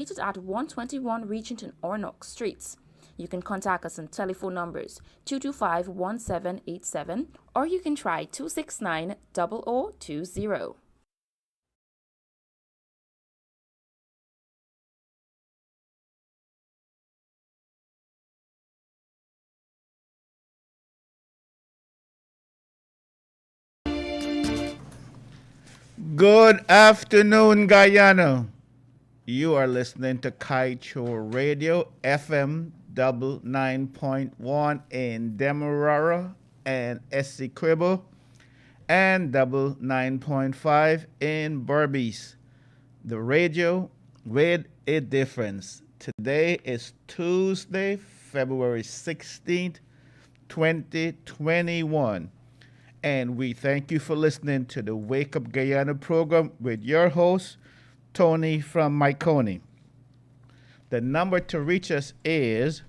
at 121 Regenton Ornock Streets. You can contact us on telephone numbers 225-1787 or you can try 269-0020. Good afternoon, Guyana. You are listening to Kaieteur Radio, FM double 9.1 in Demerara and Essequibo, and double 9.5 in Berbice. The radio with a difference. Today is Tuesday, February 16th, 2021. And we thank you for listening to the Wake Up Guyana program with your host, Tony from Mahaicony. The number to reach us is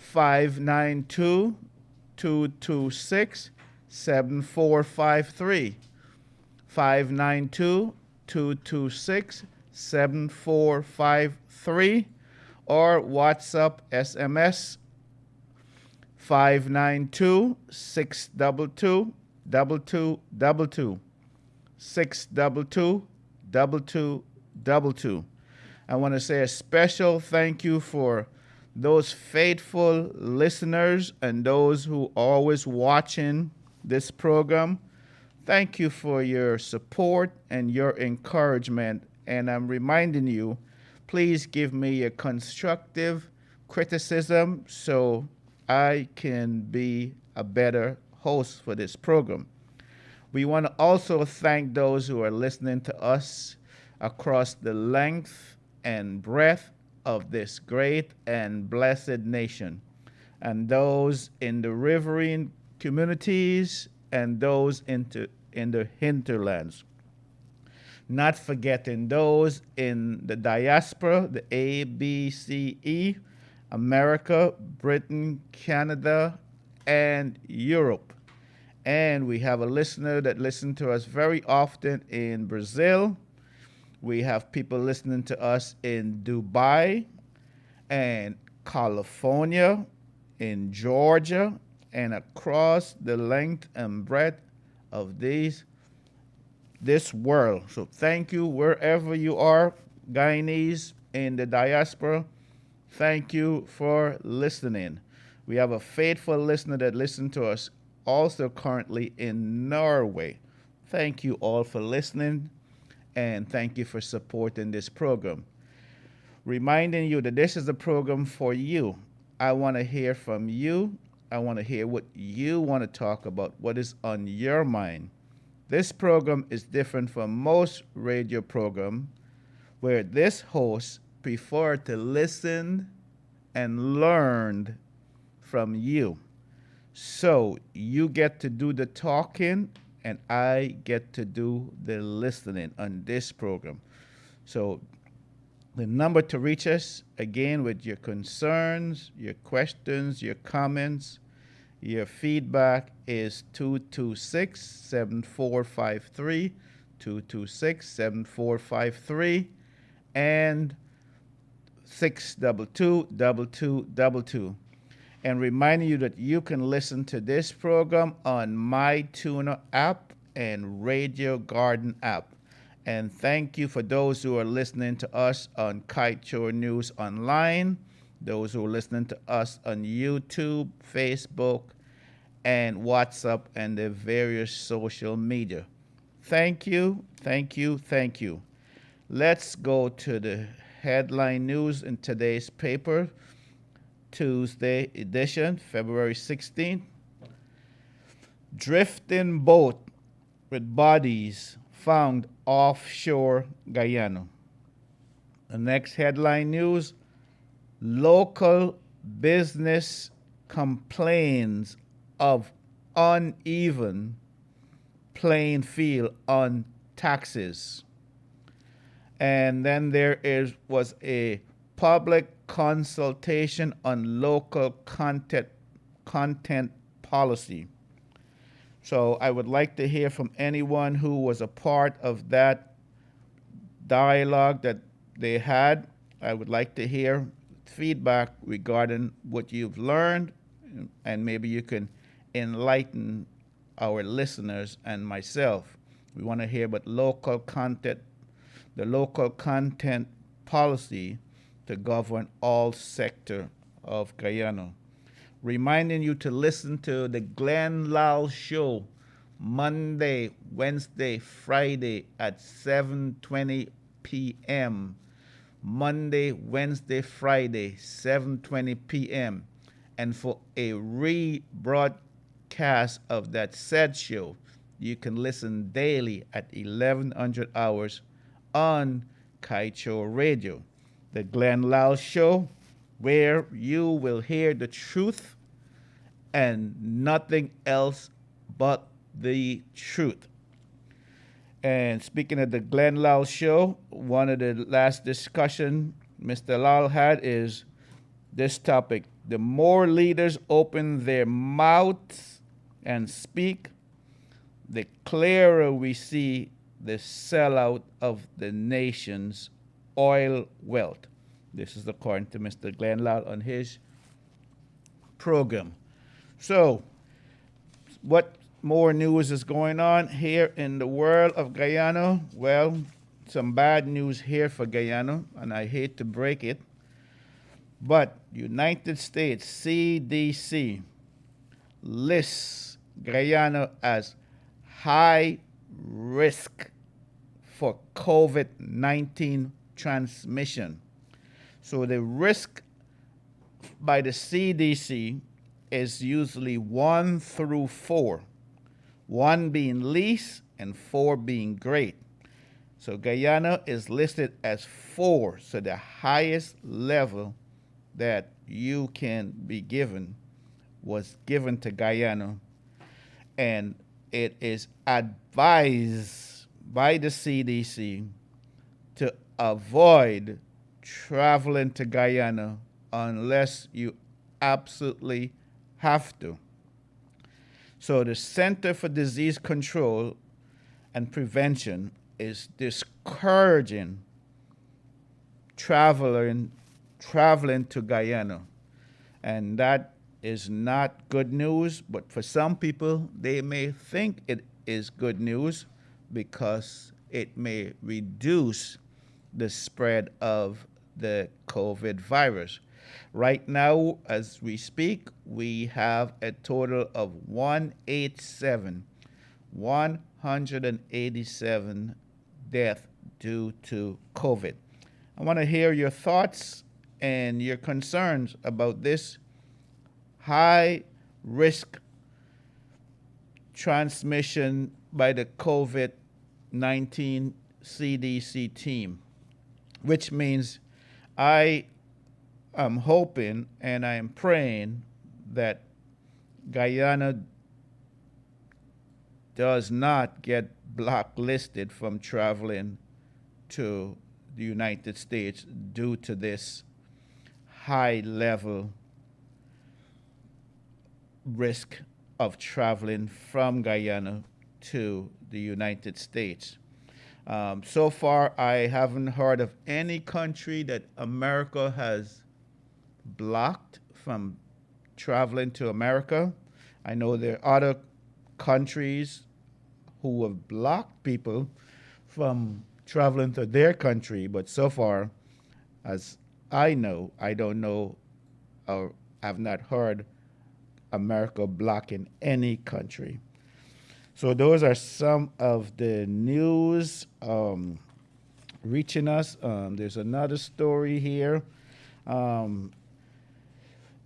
592 226 7453. 592 226 7453 or WhatsApp SMS 592 622 2222 622 2222. I want to say a special thank you for those faithful listeners and those who are always watching this program. Thank you for your support and your encouragement. And I'm reminding you, please give me a constructive criticism so I can be a better host for this program. We want to also thank those who are listening to us across the length and breadth of this great and blessed nation, and those in the riverine communities and those in the hinterlands. Not forgetting those in the diaspora, the ABCE, America, Britain, Canada, and Europe. And we have a listener that listens to us very often in Brazil. We have people listening to us in Dubai and California, in Georgia, and across the length and breadth of this world. So thank you wherever you are, Guyanese in the diaspora. Thank you for listening. We have a faithful listener that listens to us also currently in Norway. Thank you all for listening and thank you for supporting this program. Reminding you that this is a program for you. I want to hear from you. I want to hear what you want to talk about, what is on your mind. This program is different from most radio programs where this host prefer to listen and learn from you. So you get to do the talking and I get to do the listening on this program. So the number to reach us, again, with your concerns, your questions, your comments, your feedback is 226 7453, 226 7453, and 622 2222. And reminding you that you can listen to this program on MyTuner app and Radio Garden app. And thank you for those who are listening to us on Kaieteur News Online, those who are listening to us on YouTube, Facebook, and WhatsApp, and the various social media. Thank you, thank you, thank you. Let's go to the headline news in today's paper, Tuesday edition, February 16th. Drifting boat with bodies found offshore Guyana. The next headline news, local business complains of uneven playing field on taxes. And then was a public consultation on local content policy. So I would like to hear from anyone who was a part of that dialogue that they had I would like to hear feedback regarding what you've learned, and maybe you can enlighten our listeners and myself. We want to hear about local content, the local content policy to govern all sector of Guyana. Reminding you to listen to the Glenn Lal Show Monday, Wednesday, Friday at 7:20 p.m. Monday, Wednesday, Friday, 7:20 p.m. And for a rebroadcast of that said show, you can listen daily at 1100 hours on Kaieteur Radio. The Glenn Lal Show, where you will hear the truth and nothing else but the truth. And speaking of the Glenn Lal Show, one of the last discussion Mr. Lal had is this topic. The more leaders open their mouths and speak, the clearer we see the sellout of the nation's oil wealth. This is according to Mr. Glenn Lal on his program. So, what more news is going on here in the world of Guyana? Well, some bad news here for Guyana, and I hate to break it, but United States CDC lists Guyana as high risk for COVID-19 transmission. So the risk by the CDC is usually 1 through 4, 1 being least and 4 being great. So Guyana is listed as 4, so the highest level that you can be given was given to Guyana, and it is advised by the CDC to avoid traveling to Guyana unless you absolutely have to. So the Center for Disease Control and Prevention is discouraging traveling to Guyana. And that is not good news, but for some people, they may think it is good news because it may reduce the spread of the COVID virus. Right now, as we speak, we have a total of 187 deaths due to COVID. I want to hear your thoughts and your concerns about this high risk transmission by the COVID-19 CDC team, which means I am hoping and I am praying that Guyana does not get blacklisted from traveling to the United States due to this high level risk of traveling from Guyana to the United States. So far, I haven't heard of any country that America has blocked from traveling to America. I know there are other countries who have blocked people from traveling to their country, but so far, as I know, I don't know or have not heard America blocking any country. So those are some of the news reaching us. There's another story here.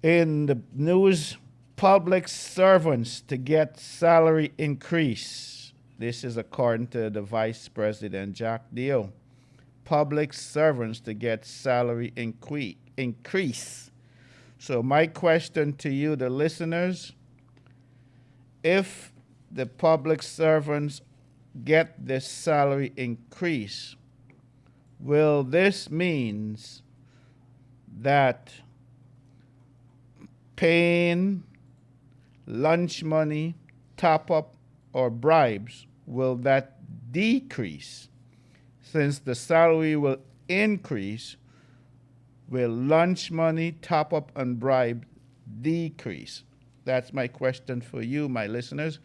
In the news, public servants to get salary increase. This is according to the Vice President, Jack Deal. Public servants to get salary increase. So my question to you, the listeners, if the public servants get this salary increase, will this means that paying lunch money, top up, or bribes, will that decrease? Since the salary will increase, Will lunch money, top up, and bribe decrease? That's my question for you, my listeners.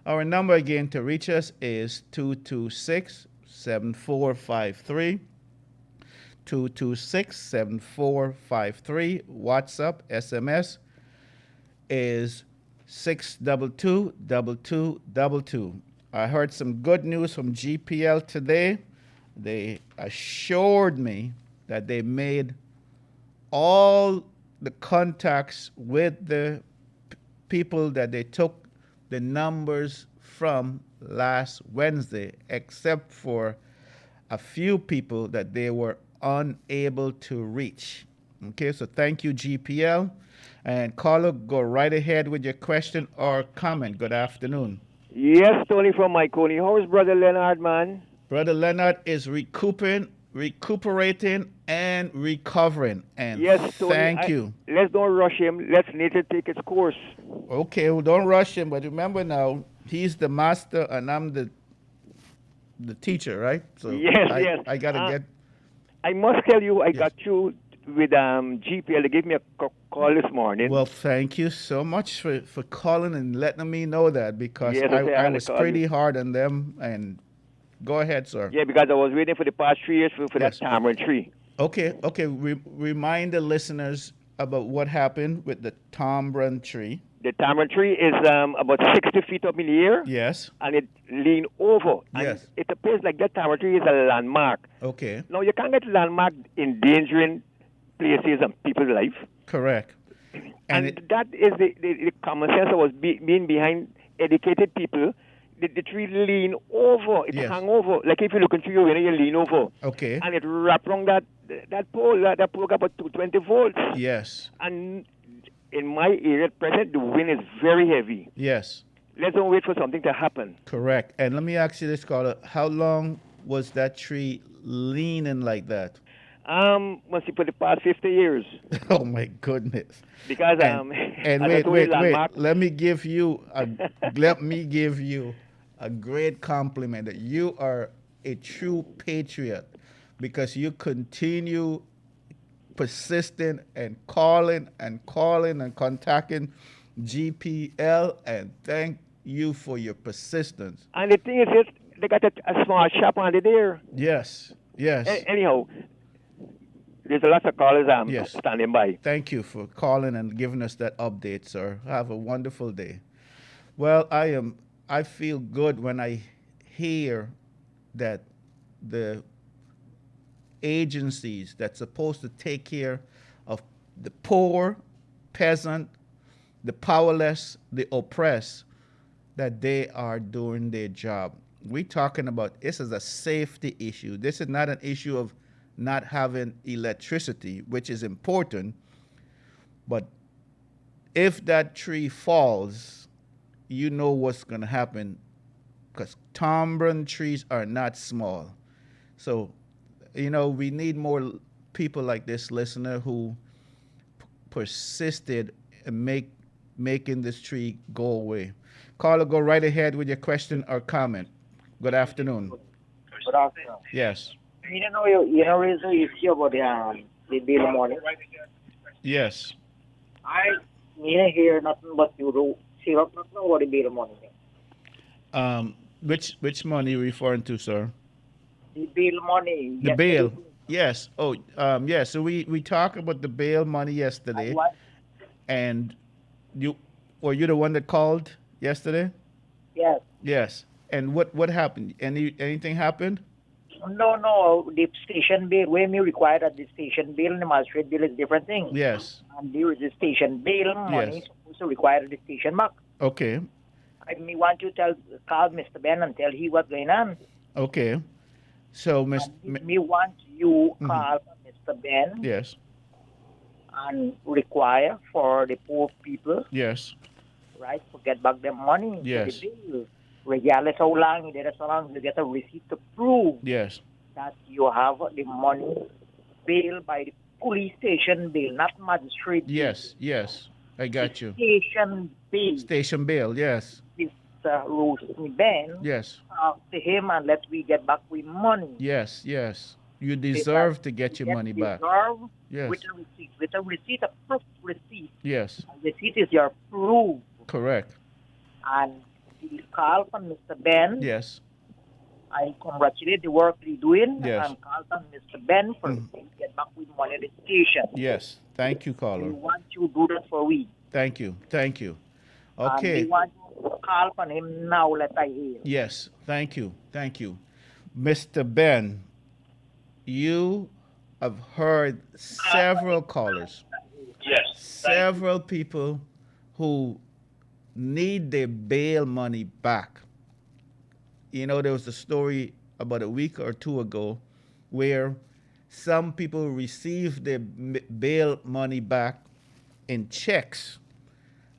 Our number again to reach us is 226-7453. 226-7453. WhatsApp, SMS is 622-2222. I heard some good news from GPL today. They assured me that they made all the contacts with the people that they took the numbers from last Wednesday, except for a few people that they were unable to reach. Okay, so thank you, GPL. And caller, go right ahead with your question or comment. Good afternoon. Yes, Tony from Mahaicony. How is Brother Leonard, man? Brother Leonard is recuperating, and recovering. And Yes, Tony. thank you. Let's don't rush him. Let's let it take its course. Okay, well, don't rush him, but remember now, he's the master and I'm the teacher, right? So Yes, I, yes. I gotta get. I must tell you, I Yes. got you with GPL. They gave me a call this morning. Well, thank you so much for calling and letting me know that, because Yes, I I had to was call pretty you. hard on them. And go ahead, sir. Yeah, because I was waiting for the past 3 years for Yes. that tamarind tree. Okay. Remind the listeners about what happened with the tamarind tree. The tamarind tree is about 60 feet up in the air, Yes. and it leaned over. And Yes. it appears like that tamarind tree is a landmark. Okay. Now, you can't get landmark endangering places and people's life. Correct. And it, that is the common sense that was being behind educated people. The tree lean over, it Yes. hung over. Like if you look into your window, you lean over. okay. And it wrapped around that pole. That pole got about 220 volts. Yes. And in my area at present, the wind is very heavy. Yes. Let's don't wait for something to happen. Correct. And let me ask you this, caller. How long was that tree leaning like that? Must be for the past 50 years. Oh my goodness. Because And as I wait, told you, wait. landmark, Let me give you a great compliment that you are a true patriot, because you continue persistent and calling and contacting GPL, and thank you for your persistence. and the thing is, they got a small shop on there. Yes. Yes. Anyhow, there's a lot of callers Yes. standing by. Thank you for calling and giving us that update, sir. Have a wonderful day. Well, I feel good when I hear that the agencies that's supposed to take care of the poor, peasant, the powerless, the oppressed, that they are doing their job. We're talking about this is a safety issue. This is not an issue of not having electricity, which is important. But if that tree falls, you know what's going to happen, because tamarind trees are not small. So, we need more people like this listener who persisted in making this tree go away. Caller, go right ahead with your question or comment. Good afternoon. Good afternoon. Yes. You raise the issue about the bill money. Yes. I hear nothing but you do. See, nothing about the bill money. Which money you referring to, sir? The bill money. The bail. Yes. Oh, yeah. So we talked about the bail money yesterday, What? and were you the one that called yesterday? Yes. Yes. And what happened? Anything happened? No. The station bill, when you require that the station bill and the magistrate bill is different thing. Yes. And there is the station bill money Yes. supposed to require the station mark. Okay. I want you to call Mr. Ben and tell he what's going on. Okay. So, Miss. Me want you call Mr. Ben Yes. and require for the poor people, Yes. right, to get back their money. Yes. To the bill. Regardless how long you did it, so long you get a receipt to prove Yes. that you have the money bailed by the police station bill, not magistrate bill. Yes. Yes. I got you. Station bill. Station bail. Yes. Mr. Rosny Ben Yes. to him and let we get back with money. Yes. Yes. You Because deserve to get your you money back. deserve Yes. with a receipt, a proof receipt. Yes. And receipt is your proof. Correct. And the call from Mr. Ben, Yes. I congratulate the work he's doing Yes. and call on Mr. Ben for Mm. him to get back with money at the station. Yes. Thank you, We caller. want you to do that for we. Thank you. Thank you. And we Okay. want you to call on him now, let I hear. Yes. Thank you. Thank you. Mr. Ben, you have heard several callers, Yes. several people who need their bail money back. You know, there was a story about a week or two ago where some people received their bail money back in checks.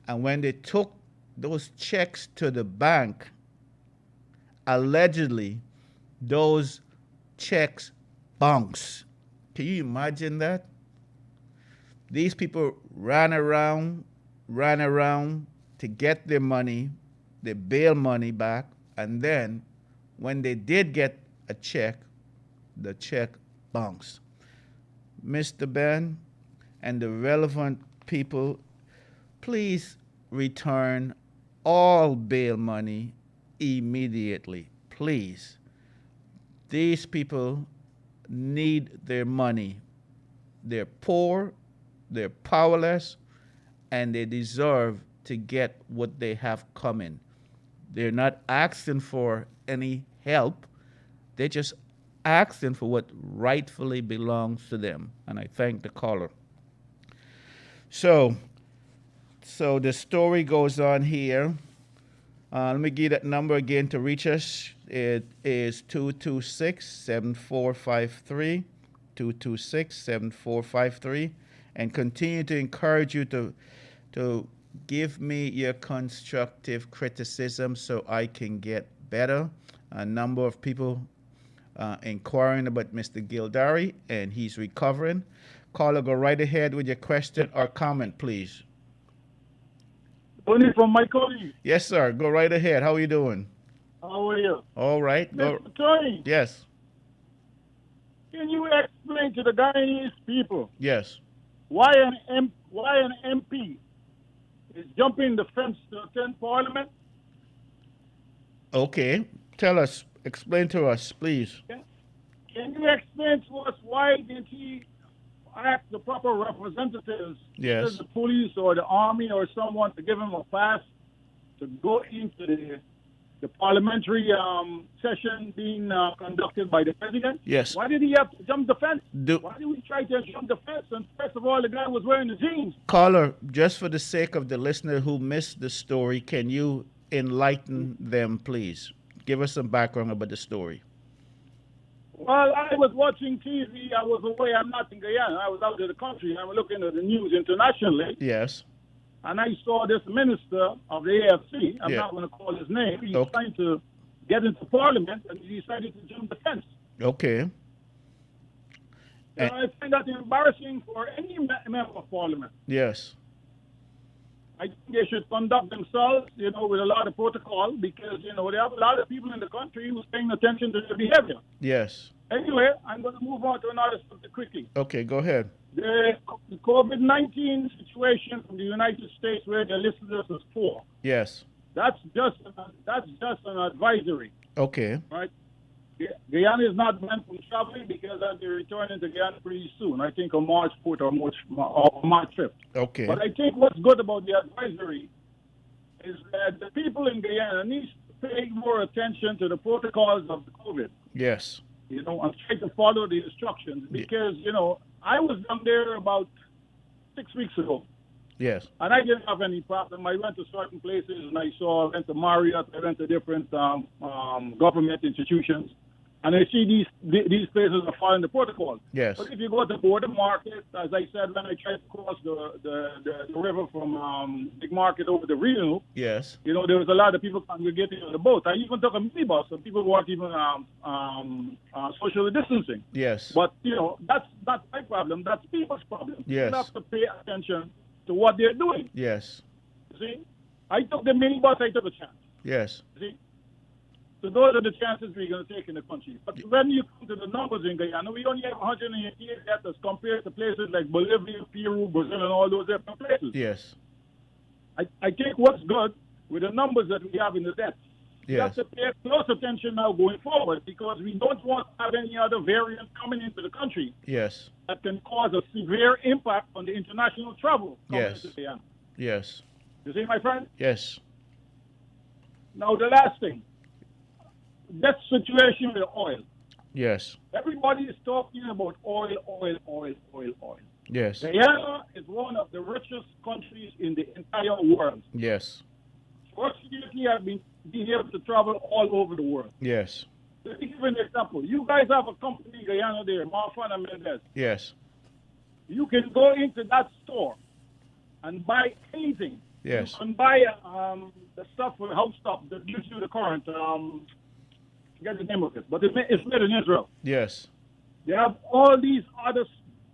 And when they took those checks to the bank, allegedly, those checks bounced. Can you imagine that? These people ran around to get their money, their bail money back, and then when they did get a check, the check bounced. Mr. Ben and the relevant people, please return all bail money immediately. Please. These people need their money. They're poor, they're powerless, and they deserve to get what they have coming. They're not asking for any help. They're just asking for what rightfully belongs to them. And I thank the caller. So the story goes on here. Let me give that number again to reach us. It is 226-7453, 226-7453, and continue to encourage you to give me your constructive criticism so I can get better. A number of people inquiring about Mr. Gildari, and he's recovering. Caller, go right ahead with your question or comment, please. Tony from Mahaicony. Yes, sir. Go right ahead. How are you doing? How are you? All right. Go. Mr. Tony, Yes. can you explain to the Guyanese people Yes. why an MP is jumping the fence to attend Parliament? Okay. Tell us. Explain to us, please. Can you explain to us why didn't he ask the proper representatives, Yes. either the police or the army or someone, to give him a pass to go into the parliamentary session being conducted by the president? Yes. Why did he have to jump the fence? Do, Why did we try to jump the fence? And first of all, the guy was wearing the jeans. caller, just for the sake of the listener who missed the story, can you enlighten them, please? Give us some background about the story. Well, I was watching TV. I was away. I'm not in Guyana. I was out of the country. I was looking at the news internationally. Yes. And I saw this minister of the AFC. I'm Yeah. not going to call his name. He's Okay. trying to get into Parliament, and he decided to jump the fence. Okay. And I find that embarrassing for any member of Parliament. Yes. I think they should conduct themselves, with a lot of protocol, because, they have a lot of people in the country who's paying attention to their behavior. Yes. Anyway, I'm going to move on to another subject quickly. Okay, go ahead. The COVID-19 situation from the United States, where they listed us as poor. Yes. That's just an advisory, Okay. right? Guyana is not meant for traveling because I'll be returning to Guyana pretty soon. I think on March 4th or March 5th. Okay. But I think what's good about the advisory is that the people in Guyana need to pay more attention to the protocols of the COVID, Yes. and try to follow the instructions. Because, I was down there about 6 weeks ago. Yes. And I didn't have any problem. I went to certain places and I went to Marriott, I went to different government institutions. And I see these places are following the protocol. Yes. But if you go to Border Market, as I said, when I tried to cross the river from Big Market over to Reno, Yes. there was a lot of people congregating on the boat. I even took a minibus, and people weren't even socially distancing. Yes. But, that's not my problem. That's people's problem. Yes. People have to pay attention to what they're doing. Yes. See? I took the minibus, I took a chance. Yes. See? So those are the chances we're going to take in the country. But when you come to the numbers in Guyana, we only have 188 deaths as compared to places like Bolivia, Peru, Brazil, and all those different places. Yes. I think what's good with the numbers that we have in the deaths, we have Yes. to pay close attention now going forward because we don't want to have any other variant coming into the country Yes. that can cause a severe impact on the international travel coming Yes. into Guyana. Yes. You see, my friend? Yes. Now, the last thing, that situation with oil. Yes. Everybody is talking about oil. Yes. Guyana is one of the richest countries in the entire world. Yes. Fortunately, I've been able to travel all over the world. Yes. Let me give you an example. You guys have a company in Guyana there, Mahaicony Mendez. Yes. You can go into that store and buy anything. Yes. You can buy the stuff for house stuff that gives you the current. Forget the name of it, but it's made in Israel. Yes. They have all these other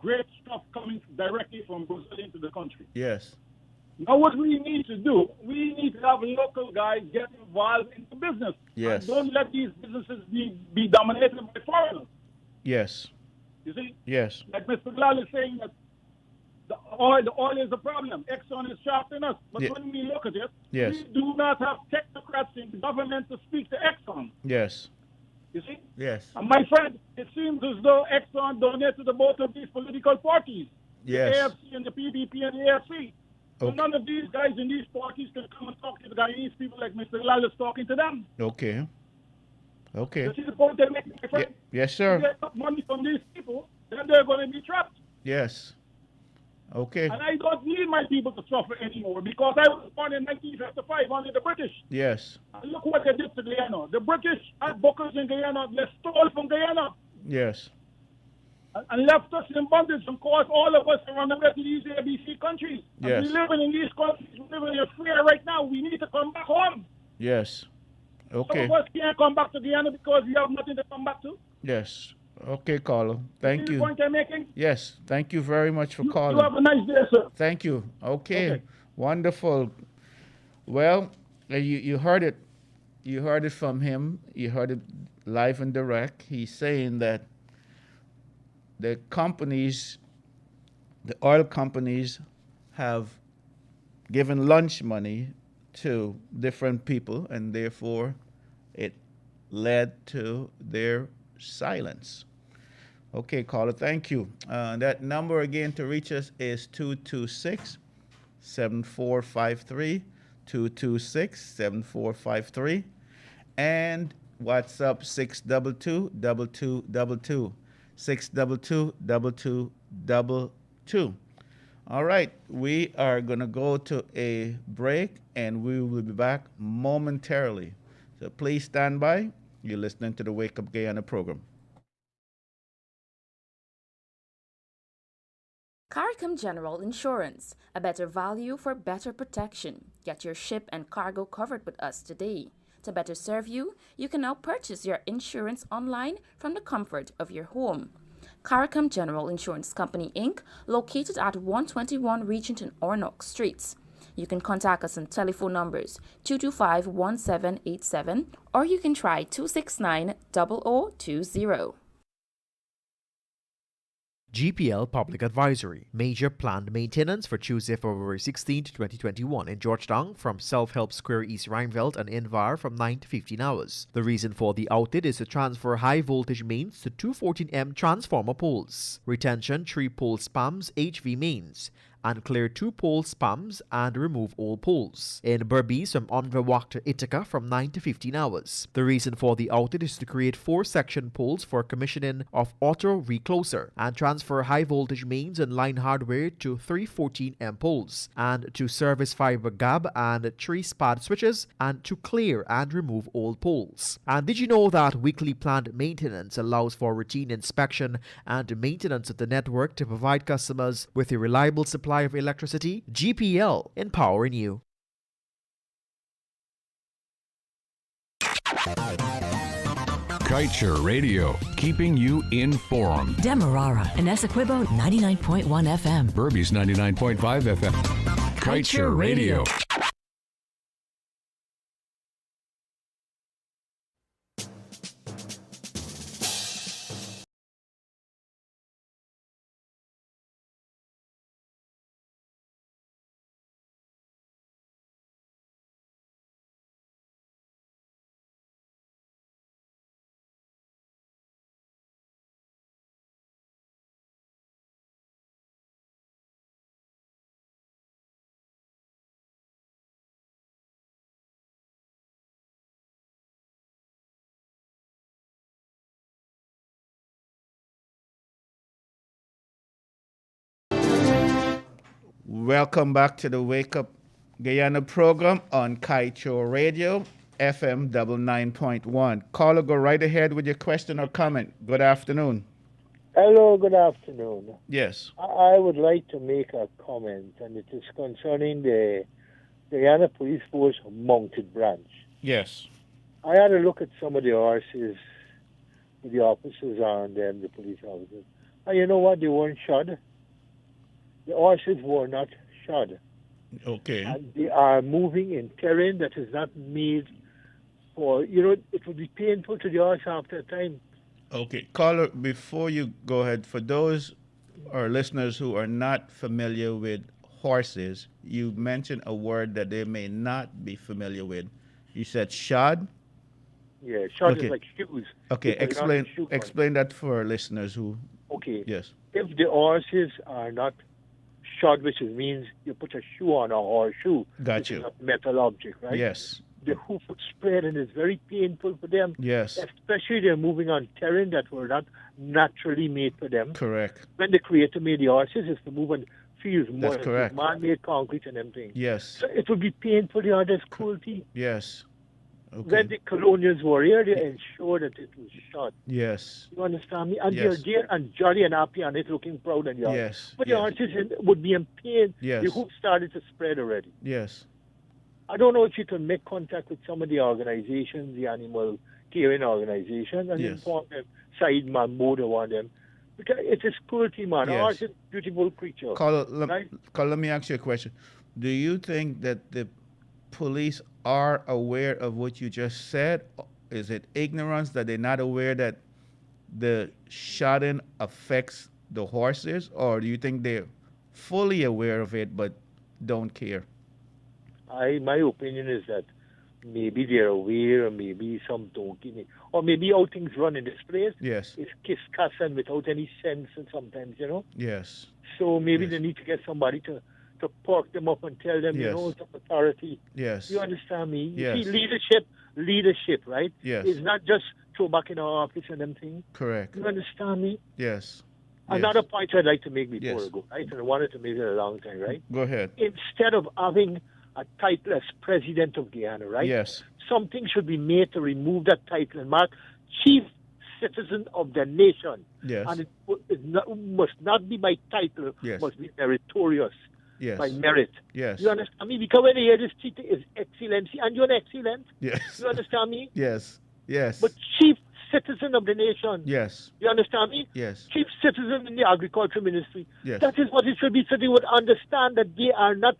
great stuff coming directly from Brazil into the country. Yes. Now, what we need to do, we need to have local guys get involved in the business. Yes. And don't let these businesses be dominated by foreigners. Yes. You see? Yes. Like Mr. Glal is saying that the oil is the problem. Exxon is sharper than us. But Yeah. when we look at it, Yes. we do not have technocrats in the government to speak to Exxon. Yes. You see? Yes. And my friend, it seems as though Exxon donated to both of these political parties. Yes. The AFC and the PDP and the AFC. So Okay. none of these guys in these parties can come and talk to the Guyanese people like Mr. Lal is talking to them. Okay. Okay. You see the point they're making, my friend? Yes, If sir. they get money from these people, then they're going to be trapped. Yes. Okay. And I don't need my people to suffer anymore because I was born in 1955 under the British. Yes. And look what they did to Guyana. The British had bookers in Guyana. They stole from Guyana Yes. and left us in bondage and caused all of us to run away to these ABC countries. And Yes. we living in these countries. We living in fear right now. We need to come back home. Yes. Some Okay. of us can't come back to Guyana because we have nothing to come back to. Yes. Okay, caller. Thank See the you. point I'm making? Yes. Thank you very much for You calling. have a nice day, sir. Thank you. Okay. Okay. Wonderful. Well, you heard it. You heard it from him. You heard it live and direct. He's saying that the companies, the oil companies, have given lunch money to different people, and therefore it led to their silence. Okay, caller, thank you. That number again to reach us is 226-7453, 226-7453, and WhatsApp 622-2222, 622-2222. All right, we are going to go to a break, and we will be back momentarily. So please stand by. You're listening to the Wake Up Guyana program. CARICOM General Insurance, a better value for better protection. Get your ship and cargo covered with us today. To better serve you, you can now purchase your insurance online from the comfort of your home. CARICOM General Insurance Company, Inc., located at 121 Regenton Ornock Streets. You can contact us on telephone numbers 225-1787 or you can try 269-0020. GPL Public Advisory. Major planned maintenance for Tuesday, February 16, 2021 in Georgetown from Self-Help Square East Rheinveld and Invar from 9 to 15 hours. The reason for the outage is to transfer high voltage mains to 214M transformer poles, retention 3 pole spans HV mains, and clear 2 pole spans and remove all poles. In Berbice from Onverwacht to Ithaca from 9 to 15 hours. The reason for the outage is to create 4 section poles for commissioning of auto recloser and transfer high voltage mains and line hardware to 314M poles and to service fiber gab and 3 spad switches and to clear and remove old poles. And did you know that weekly planned maintenance allows for routine inspection and maintenance of the network to provide customers with a reliable supply of electricity? GPL, empowering you. Kaieteur Radio, keeping you informed. Demerara and Essequibo 99.1 FM. Burby's 99.5 FM. Kaieteur Radio. Welcome back to the Wake Up Guyana program on Kaieteur Radio, FM 99.1. Caller, go right ahead with your question or comment. Good afternoon. Hello, good afternoon. Yes. I would like to make a comment, and it is concerning the Guyana Police Force Mounted Branch. Yes. I had a look at some of the horses with the officers on them, the police officers. And you know what? They weren't shod. The horses were not shod. Okay. And they are moving in terrain that is not made for, it would be painful to the horse after a time. Okay. Caller, before you go ahead, for those our listeners who are not familiar with horses, you mentioned a word that they may not be familiar with. You said shod? Yeah, shod Okay. is like shoes. Okay, They put it on the shoe explain that for our listeners who... Okay. Yes. If the horses are not shod, which means you put a shoe on a horseshoe, Got which you. is a metal object, right? Yes. The hoof would spread and it's very painful for them. Yes. Especially they're moving on terrain that were not naturally made for them. Correct. When the Creator made the horses, it's to move on fields more. That's correct. Man-made concrete and everything. Yes. So it would be painful for the others' cruelty. Yes. Okay. When the colonials were here, they ensured that it was shot. Yes. You understand me? And Yes. they're there and jolly and happy and it looking proud and young. Yes. But Yes. the horses would be in pain. Yes. The hoof started to spread already. Yes. I don't know if you can make contact with some of the organizations, the animal caring organizations, and Yes. inform them, side man, mode on them. Because it is cruelty, man. Yes. Horse is a beautiful creature. Caller, right? let me ask you a question. Do you think that the police are aware of what you just said? Is it ignorance that they're not aware that the shotting affects the horses? Or do you think they're fully aware of it but don't care? My opinion is that maybe they're aware, or maybe some don't give it, or maybe how things run in this place. Yes. It's kiss-cussing without any sense, and sometimes, Yes. So maybe Yes. they need to get somebody to perk them up and tell them, Yes. some authority. Yes. You understand me? Yes. You see, leadership, right? Yes. It's not just throw back in our office and them things. Correct. You understand me? Yes. Another point I'd like to make before Yes. I go, right? And I wanted to make it a long time, right? Go ahead. Instead of having a title as president of Guyana, right? Yes. Something should be made to remove that title and mark chief citizen of the nation. Yes. And it must not be by title, Yes. must be meritorious, Yes. by merit. Yes. You understand me? Because when they hear this title is excellency, and you're an excellent, Yes. you understand me? Yes. Yes. But chief citizen of the nation. Yes. You understand me? Yes. Chief citizen in the agriculture ministry. Yes. That is what it should be, so they would understand that they are not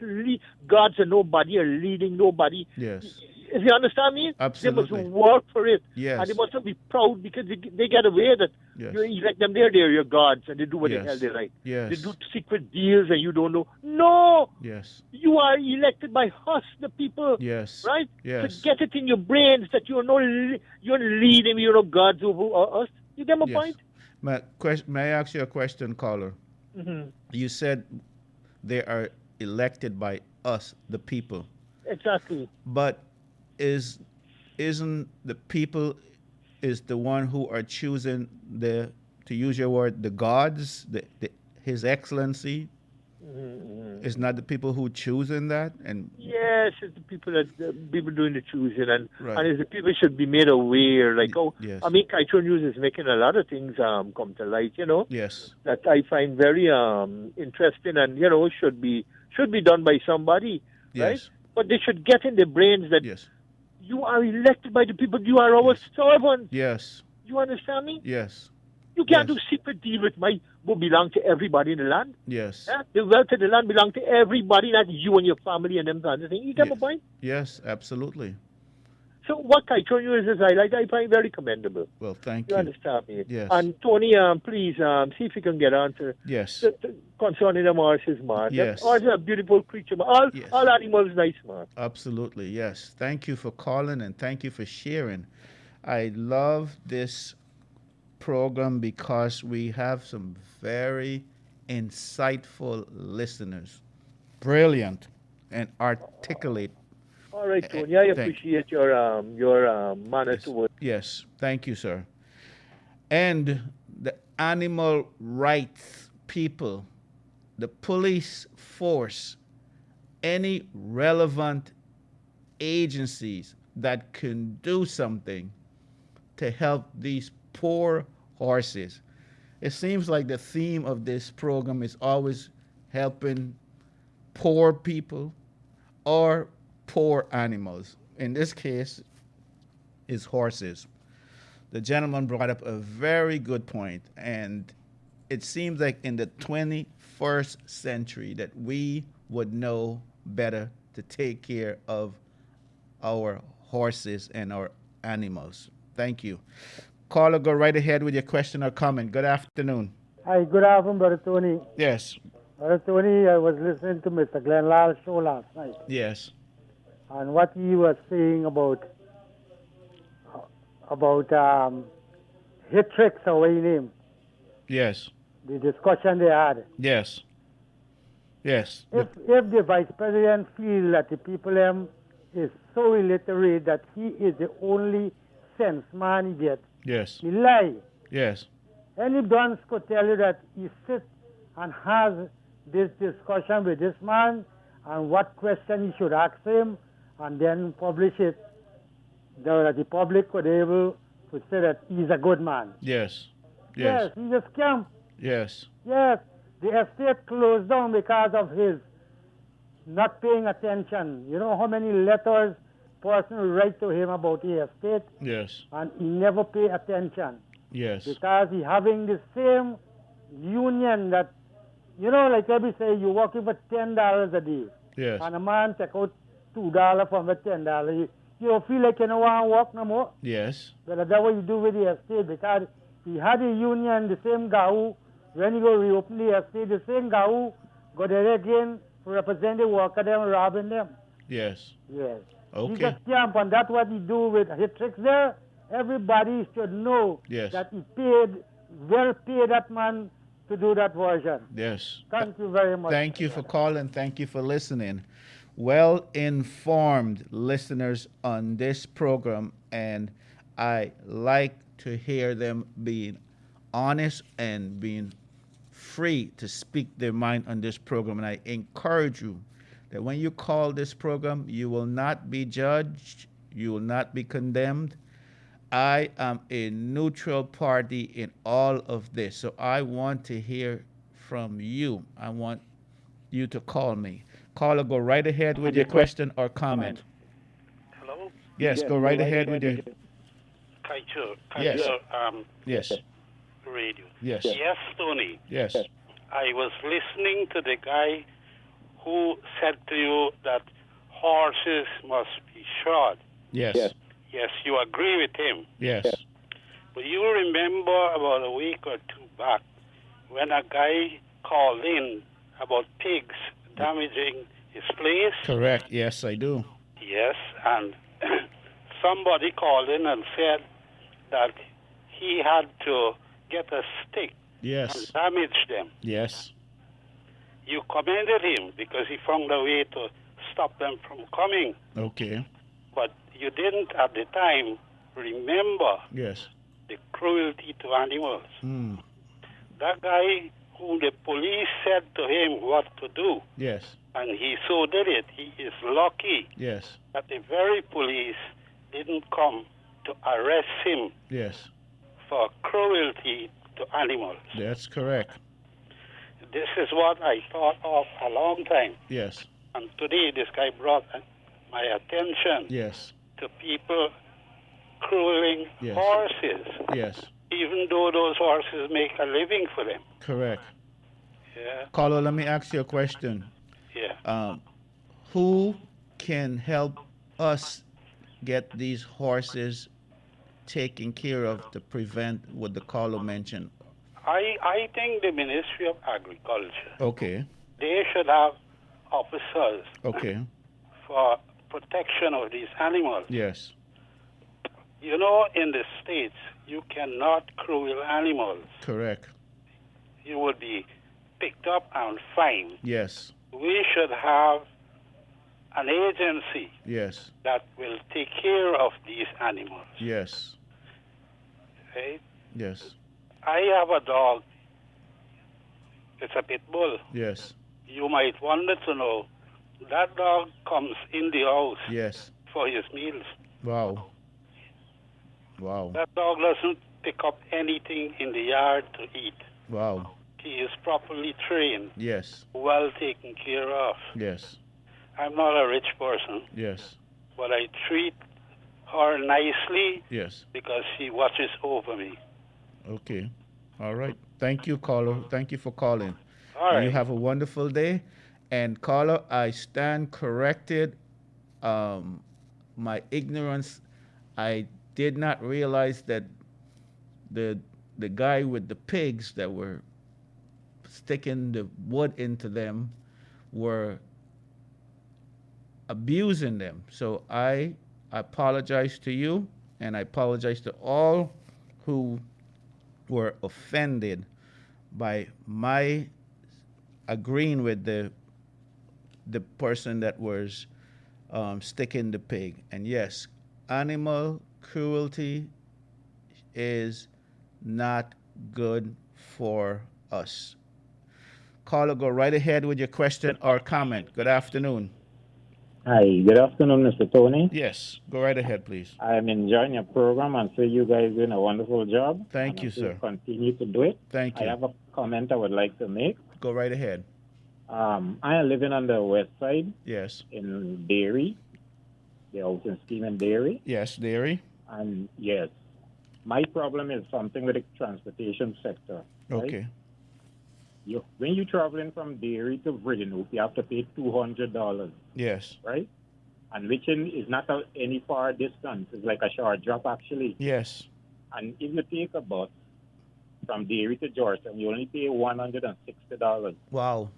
gods and nobody are leading nobody. Yes. You understand me? Absolutely. They must work for it. Yes. And they must be proud because they get aware that Yes. you elect them there, they're your gods, and they do what Yes. the hell they like. Yes. They do secret deals and you don't know. No! Yes. You are elected by us, the people. Yes. Right? Yes. So get it in your brains that you're leading, you're no gods over us. You get my Yes. point? May I ask you a question, caller? Mm-hmm. You said they are elected by us, the people. Exactly. But isn't the people is the one who are choosing to use your word, the gods, His Excellency? Mm-hmm. It's not the people who choosing that, and Yes, it's the people doing the choosing, and Right. and it's the people should be made aware. Like, yes. I mean, Kaieteur News is making a lot of things come to light. yes, That I find very interesting, and should be done by somebody, right? yes, But they should get in their brains that yes, you are elected by the people. You are our servants. yes, You understand me? yes, You can't Yes. do secret deal with what belong to everybody in the land. yes, Yeah? The wealth of the land belong to everybody, not you and your family and them kind of thing. You get my Yes. point? yes, absolutely. So what Kaieteur News is I find very commendable. Well, thank You you. understand me? Yes. And Tony, please see if you can get on to Yes, concerning them horses, man. Yes. Horses are a beautiful creature, man. Yes. All animals nice, man. absolutely. Yes. Thank you for calling and thank you for sharing. I love this program because we have some very insightful listeners, brilliant and articulate. All right, Tony. I Thank- appreciate your manner towards. Yes, thank you, sir. And the animal rights people the police force, any relevant agencies that can do something to help these poor horses. It seems like the theme of this program is always helping poor people or poor animals. In this case, is horses. The gentleman brought up a very good point, and it seems like in the 21st century that we would know better to take care of our horses and our animals. Thank you. Caller, go right ahead with your question or comment. Good afternoon. Hi, good afternoon, Brother Tony. Yes. Brother Tony, I was listening to Mr. Glenn Lal's show last night, Yes. and what he was saying about hit tricks or what you name, Yes. the discussion they had. Yes. Yes. If the Vice President feel that the people is so illiterate that he is the only sense man he get, Yes. he lie. Yes. Any dons could tell you that he sits and has this discussion with this man and what question he should ask him and then publish it, that the public could be able to say that he's a good man. Yes. Yes, he's a scam. Yes. Yes, the estate closed down because of his not paying attention. You know how many letters person will write to him about the estate, Yes. and he never pay attention Yes. because he having the same union that, you know, like every say, you working for $10 a day, Yes. and a man take out $2 from the $10. You don't feel like you don't want to work no more. Yes. But that's what you do with the estate, because he had a union, the same guy who, when you go reopen the estate, the same guy who go there again to represent the worker, them robbing them. Yes. Yes. He's Okay. a scamp, and that's what he do with his tricks there. Everybody should know Yes. that he paid, well paid that man to do that version. Yes. Thank you very much. Thank you for calling. Thank you for listening. Well informed listeners on this program, and I like to hear them being honest and being free to speak their mind on this program. And I encourage you that when you call this program, you will not be judged, you will not be condemned. I am a neutral party in all of this, so I want to hear from you. I want you to call me. Caller, go right ahead with your question or comment. Hello? Yes, go right ahead with your... Kaieteur. Yes. Yes. Radio. Yes. Yes, Tony. Yes. I was listening to the guy who said to you that horses must be shod. Yes. Yes, you agree with him. Yes. But you remember about a week or two back when a guy called in about pigs damaging his place? Correct. Yes, I do. Yes, and somebody called in and said that he had to get a stick Yes. and damage them. Yes. You commended him because he found a way to stop them from coming. Okay. But you didn't at the time remember Yes. the cruelty to animals. Mm. That guy who the police said to him what to do, Yes. and he so did it. He is lucky Yes. that the very police didn't come to arrest him Yes. for cruelty to animals. That's correct. This is what I thought of a long time. Yes. And today this guy brought my attention Yes. to people crueling Yes. horses, Yes. even though those horses make a living for them. Correct. Yeah, Caller, let me ask you a question. yeah. Who can help us get these horses taken care of to prevent what the caller mentioned? I think the Ministry of Agriculture, Okay. they should have officers Okay. for protection of these animals. Yes. You know, in the States, you cannot cruel animals. Correct. You will be picked up and fined. Yes. We should have an agency Yes. that will take care of these animals. Yes. Right? Yes. I have a dog It's a pit bull. Yes. You might wonder to know that dog comes in the house Yes. for his meals. Wow. Wow. That dog doesn't pick up anything in the yard to eat. Wow. He is properly trained, Yes. well taken care of. Yes. I'm not a rich person, Yes. but I treat her nicely Yes. because she watches over me. Okay. All right. Thank you, caller. Thank you for calling. All right. You have a wonderful day. And caller, I stand corrected. My ignorance. I did not realize that the guy with the pigs that were sticking the wood into them were abusing them. So I apologize to you, and I apologize to all who were offended by my agreeing with the person that was sticking the pig. And yes, animal cruelty is not good for us. Caller, go right ahead with your question or comment. Good afternoon. Hi, good afternoon, Mr. Tony. Yes, go right ahead, please. I'm enjoying your program and say you guys doing a wonderful job. Thank you, sir. Continue to do it. Thank you. I have a comment I would like to make. Go right ahead. I am living on the west side. Yes. In Derry, the housing scheme in Derry. Yes, Derry. And yes, my problem is something with the transportation sector. Right? Okay. When you're traveling from Derry to Vridenope, you have to pay $200. Yes. Right? And which is not any far distance. It's like a short drop, actually. Yes. And if you take a bus from Derry to Georgetown, you only pay $160. Wow.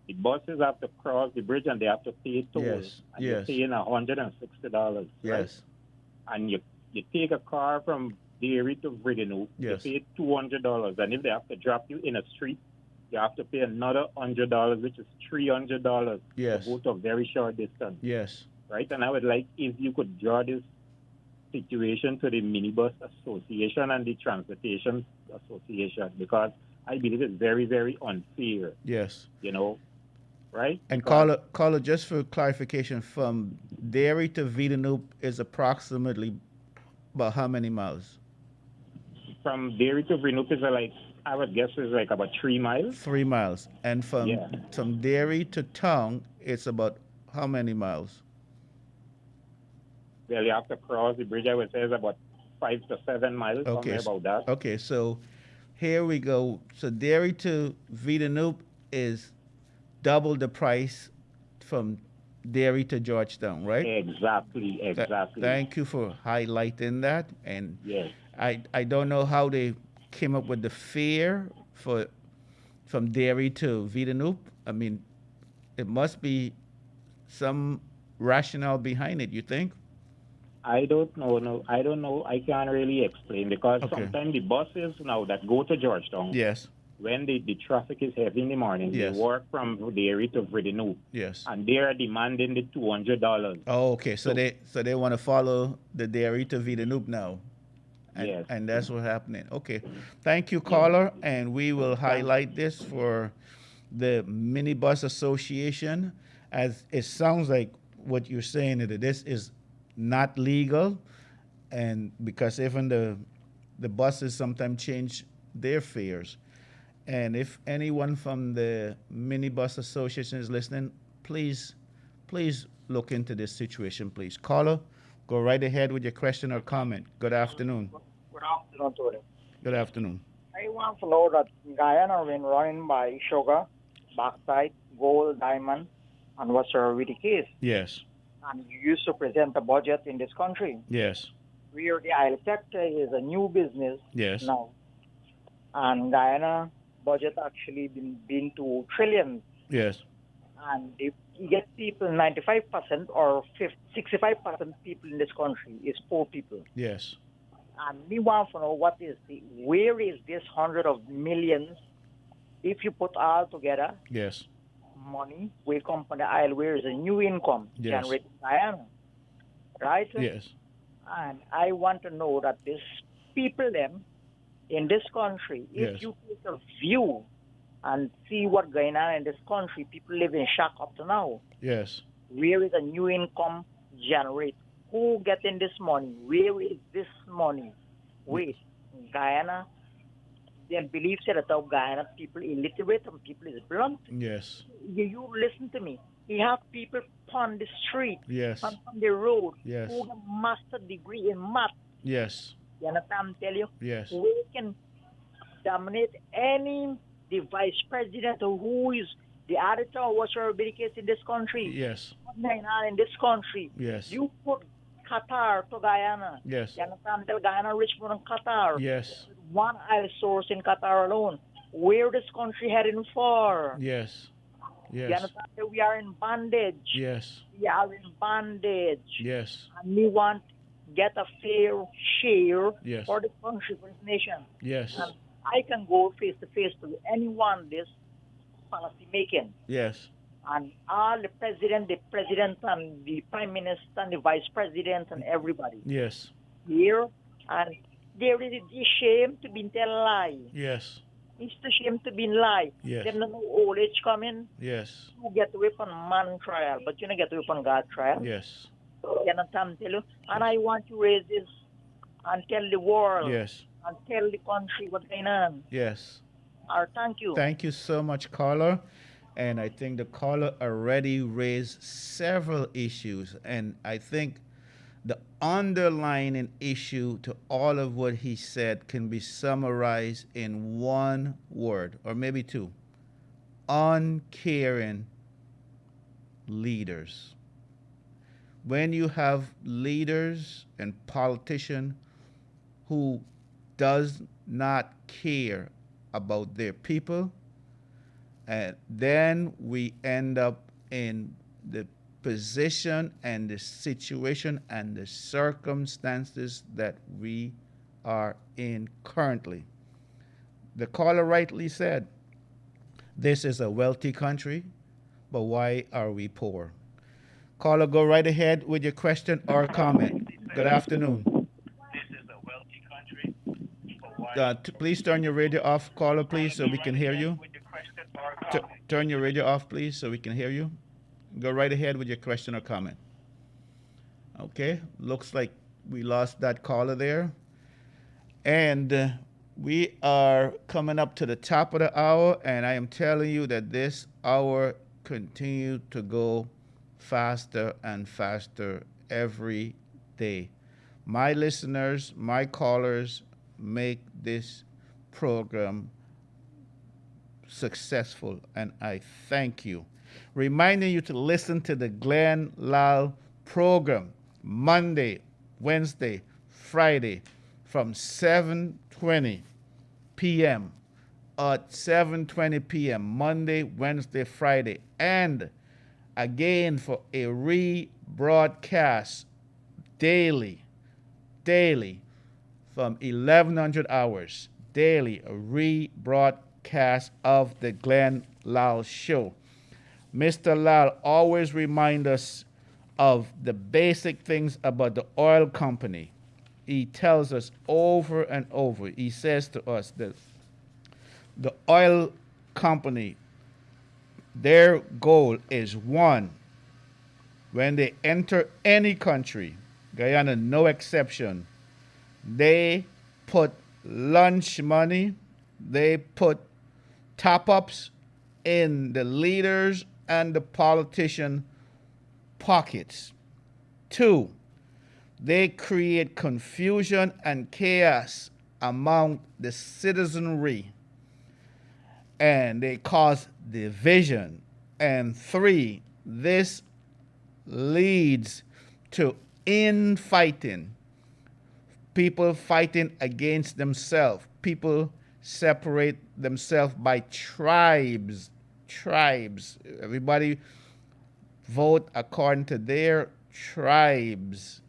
The buses have to cross the bridge and they have to pay tolls. Yes. And Yes. you're paying $160. Yes. Right? And you take a car from Derry to Vridenope, Yes. you pay $200. And if they have to drop you in a street, you have to pay another $100, which is $300 Yes. to go to a very short distance. Yes. Right? And I would like if you could draw this situation to the Minibus Association and the Transportation Association, because I believe it's very, very unfair. Yes. You know, right? And Because caller, just for clarification, from Derry to Vridenope is approximately about how many miles? from Derry to Vridenope is like, I would guess is like about 3 miles. 3 miles. And from Yeah. from Derry to town, it's about how many miles? Well, you have to cross the bridge. I would say it's about 5 to 7 miles, somewhere about that. Okay, so here we go. So Derry to Vridenope is double the price from Derry to Georgetown, right? Exactly. Thank you for highlighting that. And Yes. I don't know how they came up with the fare for from Derry to Vridenope. I mean, it must be some rationale behind it, you think? I don't know. No, I don't know. I can't really explain because Okay. sometimes the buses now that go to Georgetown, Yes. when the traffic is heavy in the morning, Yes. they work from Derry to Vridenope, Yes. and they are demanding the $200. Oh, okay. So they want to follow the Derry to Vridenope now. And, Yes. and that's what's happening. Okay. Thank you, caller. And we will highlight this for the Minibus Association, as it sounds like what you're saying that this is not legal, and because even the buses sometimes change their fares. And if anyone from the Minibus Association is listening, please look into this situation, please. Caller, go right ahead with your question or comment. Good afternoon. Good afternoon, Tony. Good afternoon. I want to know that Guyana been running by sugar, bauxite, gold, diamond, and what's with the case. Yes. And you used to present a budget in this country. Yes. Where the oil sector is a new business Yes. now. And Guyana budget actually been to trillions. Yes. And if you get people, 95% or 65% people in this country is poor people. Yes. And we want to know where is this hundred of millions, if you put all together, Yes. money will come from the oil, where is a new income Yes. generated in Guyana, right? Yes. And I want to know that these people them in this country, if Yes. you take a view and see what going on in this country. People live in shock up to now. Yes. Where is a new income generate? Who getting this money? Where is this money? Wait, Guyana, they believe that of Guyana people illiterate and people is blunt. Yes. You listen to me. You have people on the street, Yes. on the road, Yes. who have master degree in math. Yes. You understand? I'm telling you. Yes. We can dominate the vice president or who is the editor or whatever be the case in this country. Yes. What's going on in this country? Yes. You put Qatar to Guyana. Yes. You understand? Tell Guyana rich more than Qatar. Yes. One oil source in Qatar alone. Where this country heading for? Yes. You Yes. understand? We are in bondage. Yes. We are in bondage. Yes. And we want get a fair share Yes. for the country, for this nation. Yes. And I can go face to face to anyone this policy making. Yes. And all the president and the prime minister and the vice president and everybody Yes. here. And there is a shame to be tell lie. Yes. It's a shame to be lie. Yes. Them no old age coming. Yes. You get away from man trial, but you don't get away from God trial. Yes. You understand? Tell you. And I want to raise this and tell the world Yes. and tell the country what's going on. Yes. Thank you. Thank you so much, caller. And I think the caller already raised several issues. And I think the underlying issue to all of what he said can be summarized in one word, or maybe two: uncaring leaders. When you have leaders and politicians who does not care about their people, and then we end up in the position and the situation and the circumstances that we are in currently. The caller rightly said, this is a wealthy country, but why are we poor? Caller, go right ahead with your question or comment. Good afternoon. Please turn your radio off, caller, please, so we can hear you. Turn your radio off, please, so we can hear you. Go right ahead with your question or comment. Okay, looks like we lost that caller there. And we are coming up to the top of the hour, and I am telling you that this hour continues to go faster and faster every day. My listeners, my callers make this program successful, and I thank you. Reminding you to listen to the Glenn Lal program Monday, Wednesday, Friday from 7:20 p.m. at 7:20 p.m. Monday, Wednesday, Friday, and again for a rebroadcast daily from 1100 hours daily, a rebroadcast of the Glenn Lal Show. Mr. Lal always reminds us of the basic things about the oil company. He tells us over and over, he says to us that the oil company, their goal is one, when they enter any country, Guyana no exception, they put lunch money, they put top-ups in the leaders and the politician pockets. Two, they create confusion and chaos among the citizenry, and they cause division. And three, this leads to infighting, people fighting against themselves, people separate themselves by tribes. Everybody vote according to their tribes.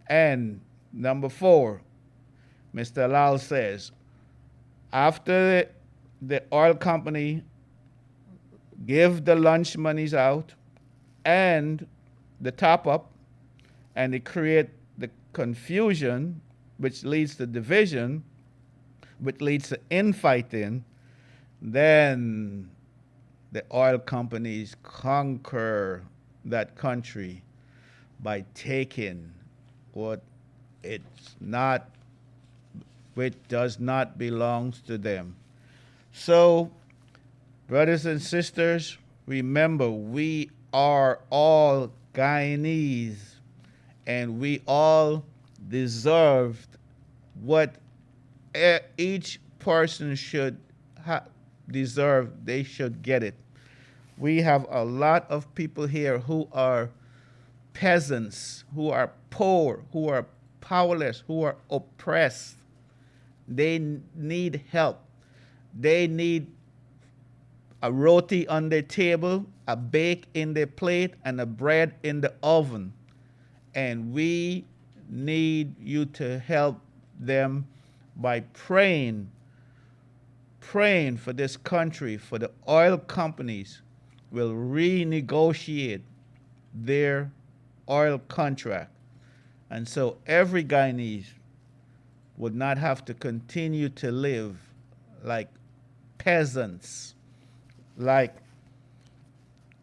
And number four, Mr. Lal says, after the oil company give the lunch monies out and the top up, and they create the confusion, which leads to division, which leads to infighting, then the oil companies conquer that country by taking what it's not, which does not belong to them. So, brothers and sisters, remember we are all Guyanese, and we all deserve what each person should deserve. They should get it. We have a lot of people here who are peasants, who are poor, who are powerless, who are oppressed. They need help. They need a roti on their table, a bake in their plate, and a bread in the oven. And we need you to help them by praying for this country, for the oil companies will renegotiate their oil contract. And so every Guyanese would not have to continue to live like peasants, like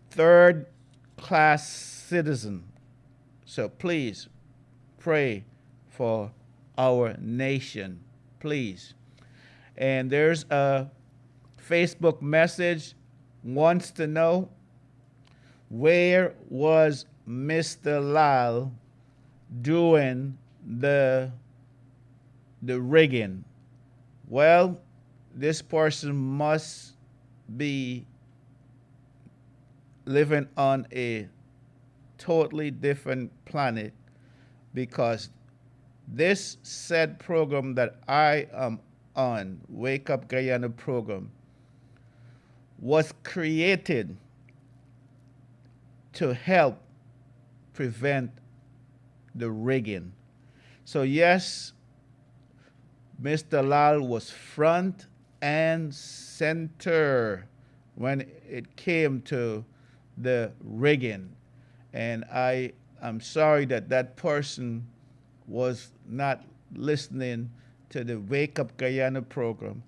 third-class citizen. So please pray for our nation, please. And there's a Facebook message wants to know, where was Mr. Lal doing the rigging? Well, this person must be living on a totally different planet, because this said program that I am on, Wake Up Guyana program, was created to help prevent the rigging. So yes, Mr. Lal was front and center when it came to the rigging. And I am sorry that that person was not listening to the Wake Up Guyana program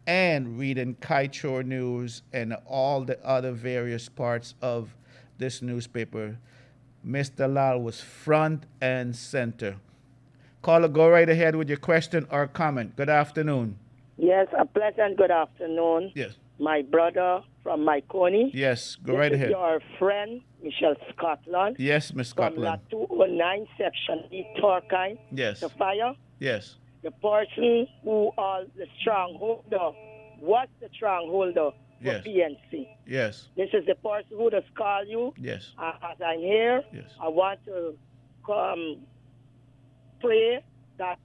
and reading Kaieteur News and all the other various parts of this newspaper. Mr. Lal was front and center. Caller, go right ahead with your question or comment. Good afternoon. Yes, a pleasant good afternoon. Yes. My brother from Mahaicony. Yes, go right ahead. Your friend, Michelle Scotland. Yes, Miss Scotland. From La 209 section E Torkine. Yes. The fire. Yes. The person who are the strongholder was the strongholder for Yes. PNC. Yes. This is the person who does call you. Yes. As I'm here, yes. I want to pray that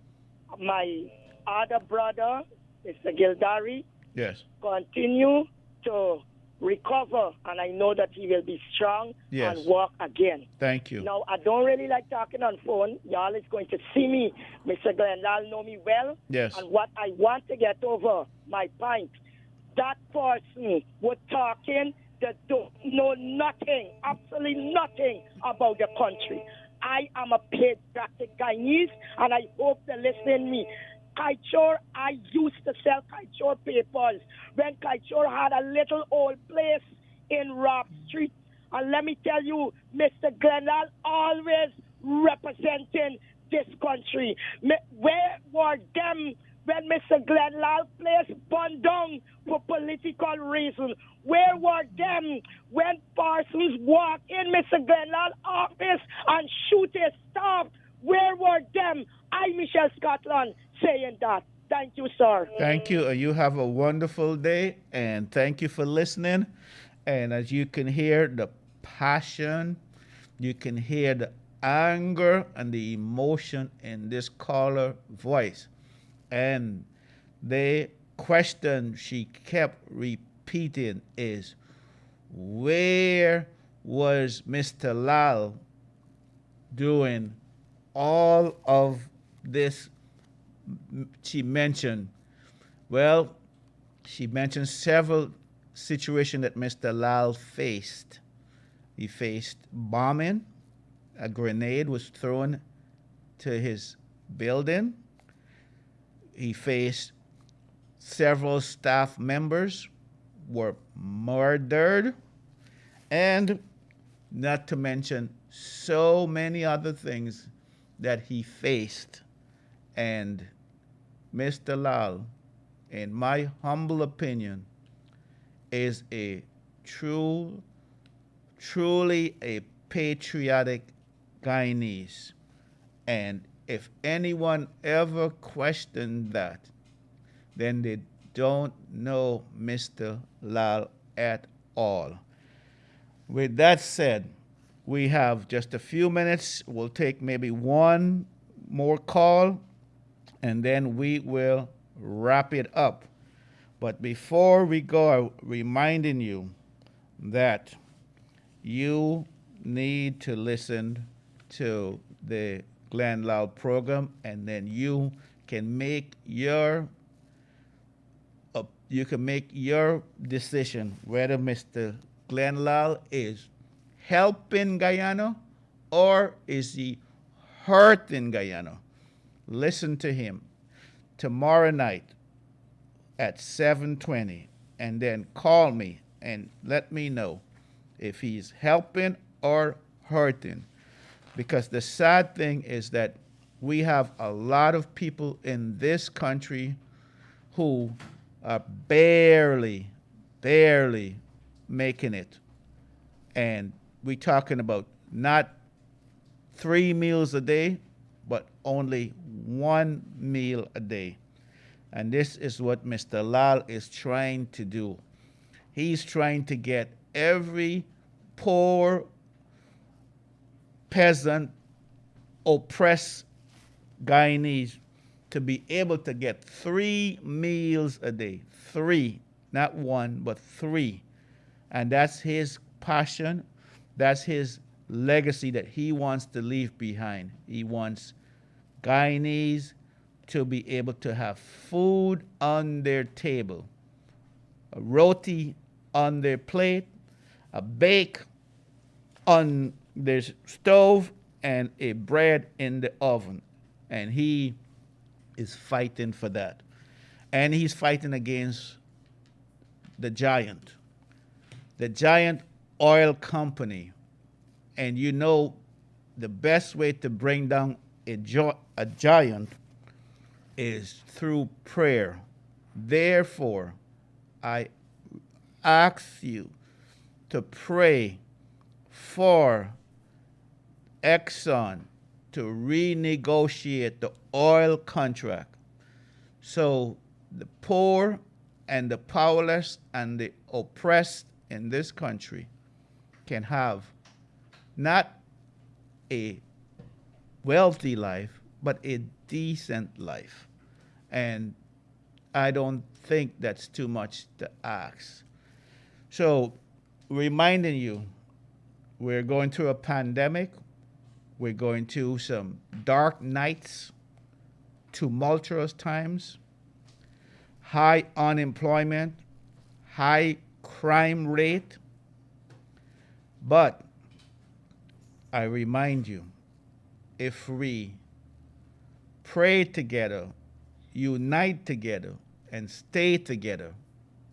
my other brother, Mr. Gildari, yes, continue to recover, and I know that he will be strong yes. and walk again. Thank you. Now, I don't really like talking on phone. Y'all is going to see me. Mr. Glendale know me well. Yes. And what I want to get over, my point, that person was talking that don't know nothing, absolutely nothing about the country. I am a patriotic Guyanese, and I hope they're listening to me. Kaieteur, I used to sell Kaieteur papers when Kaieteur had a little old place in Rob Street. And let me tell you, Mr. Glendale always representing this country. Where were them when Mr. Glendale place burned down for political reasons? Where were them when Parsons walked in Mr. Glendale office and shoot his staff? Where were them? I, Michelle Scotland, saying that. Thank you, sir. Thank you. You have a wonderful day, and thank you for listening. And as you can hear the passion, you can hear the anger and the emotion in this caller voice. And the question she kept repeating is, where was Mr. Lal doing all of this? She mentioned, well, she mentioned several situations that Mr. Lal faced. He faced bombing. A grenade was thrown to his building. He faced several staff members were murdered, and not to mention so many other things that he faced. And Mr. Lal, in my humble opinion, is a truly a patriotic Guyanese. And if anyone ever questioned that, then they don't know Mr. Lal at all. With that said, we have just a few minutes. We'll take maybe one more call, and then we will wrap it up. But before we go, reminding you that you need to listen to the Glenn Lal program, and then you can make your decision whether Mr. Glenn Lal is helping Guyana or is he hurting Guyana. Listen to him tomorrow night at 7:20, and then call me and let me know if he's helping or hurting. Because the sad thing is that we have a lot of people in this country who are barely making it. And we're talking about not 3 meals a day, but only 1 meal a day. And this is what Mr. Lal is trying to do. He's trying to get every poor peasant, oppressed Guyanese to be able to get 3 meals a day. 3, not 1, but 3. And that's his passion. That's his legacy that he wants to leave behind. He wants Guyanese to be able to have food on their table, a roti on their plate, a bake on their stove, and a bread in the oven. And he is fighting for that. And he's fighting against the giant oil company. And you know the best way to bring down a giant is through prayer. Therefore, I ask you to pray for Exxon to renegotiate the oil contract so the poor and the powerless and the oppressed in this country can have not a wealthy life, but a decent life. And I don't think that's too much to ask. So, reminding you, we're going through a pandemic. We're going through some dark nights, tumultuous times, high unemployment, high crime rate. But I remind you, if we pray together, unite together, and stay together,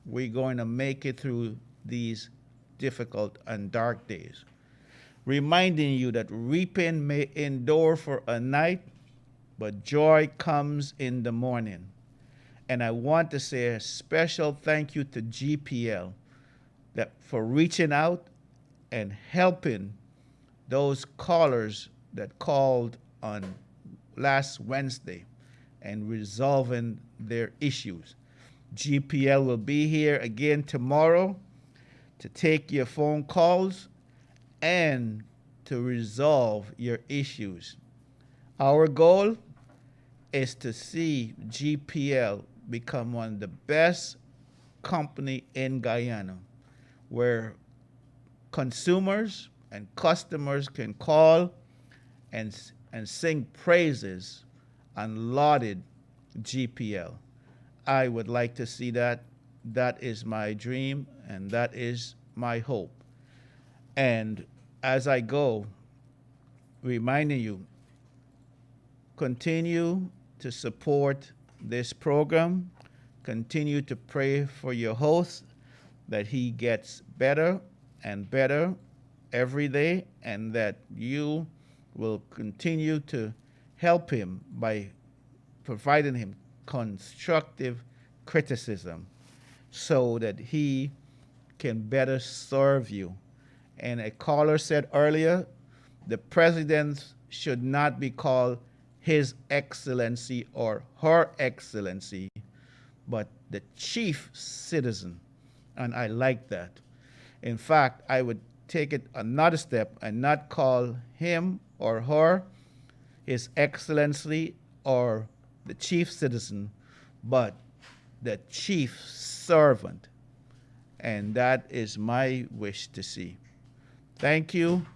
we're going to make it through these difficult and dark days. Reminding you that reaping may endure for a night, but joy comes in the morning. And I want to say a special thank you to GPL for reaching out and helping those callers that called on last Wednesday and resolving their issues. GPL will be here again tomorrow to take your phone calls and to resolve your issues. Our goal is to see GPL become one of the best company in Guyana, where consumers and customers can call and sing praises and lauded GPL. I would like to see that. That is my dream, and that is my hope. And as I go, reminding you, continue to support this program. Continue to pray for your host, that he gets better and better every day, and that you will continue to help him by providing him constructive criticism so that he can better serve you. And a caller said earlier, the president should not be called His Excellency or Her Excellency, but the chief citizen. And I like that. In fact, I would take it another step and not call him or her His Excellency or the chief citizen, but the chief servant. And that is my wish to see. Thank you.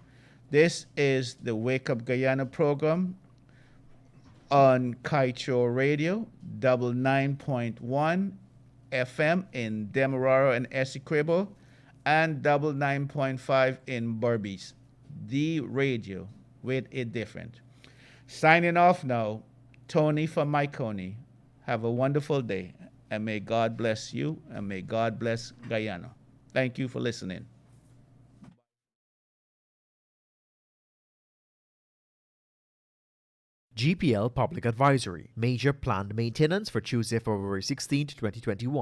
This is the Wake Up Guyana program on Kaieteur Radio, 99.1 FM in Demerara and Essequibo, and 99.5 in Berbice. The radio with it different. Signing off now, Tony from Mahaicony. Have a wonderful day, and may God bless you, and may God bless Guyana. Thank you for listening. GPL Public Advisory. Major planned maintenance for Tuesday, February 16, 2021.